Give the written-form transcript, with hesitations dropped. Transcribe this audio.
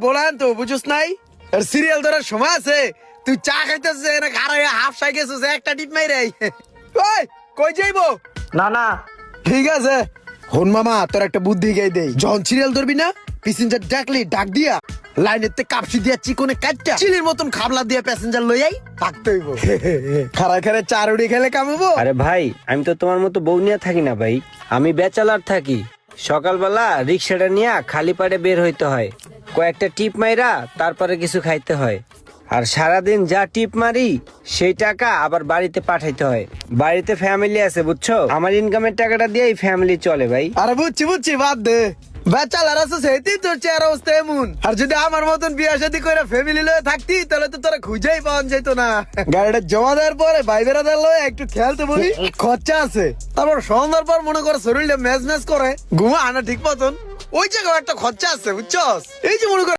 বলান তো বুঝুস নাই আর সিরিয়াল ধরার সময় আছে তুই চা খাইতেছিস না খারাই হাফ সাই গেছিস একটা টিপ মাইরে ওই কই যাইবো না না ঠিক আছে হন মামা তোর একটা বুদ্ধি গাই দেই যখন সিরিয়াল ধরবি না প্যাসেঞ্জার ডাকলি ডাক দিয়া লাইনের তে কাপসি দিয়া চিকনে কাটটা চিলির মতন খাবলা দিয়া প্যাসেঞ্জার লই আই থাকতে হইব খারাই খারাই চার উড়ি খেলে কামাবো। আরে ভাই আমি তো তোমার মতো বউ নিয়ে থাকি না ভাই, আমি ব্যাচেলার থাকি। সকালবেলা রিক্সাটা নিয়ে খালি পাড়ে বের হইতে হয়, কয়েকটা টিপ মাইরা তারপরে কিছু খাইতে হয়। আর সারাদিন যা টিপ মারি সেই টাকা আবার বাড়িতে পাঠাইতে হয়। বাড়িতে ফ্যামিলি আছে বুঝছো, আমার ইনকামের টাকাটা দিয়েই ফ্যামিলি চলে ভাই। আরে বুঝছি বাদ দে বেচালার আছে সেটি তোর চেহারা অবস্থা এমন। আর যদি আমার মতন বিয়া শাদী করে ফ্যামিলি লয়ে থাকতি তাহলে তো তোরা খুঁজেই পাওয়া যেত না। গাড়িটা জমা দেওয়ার পরে ভাই বেড়াদার লয়ে একটু খেলতে বলি খরচা আছে, তারপর সন্ধ্যার পর মনে করে শরীরটা ম্যাচ ম্যাচ করে ঘুমা আনা ঠিক মতন ওই জায়গায় একটা খরচা আছে বুঝছস। এই যে মনে করে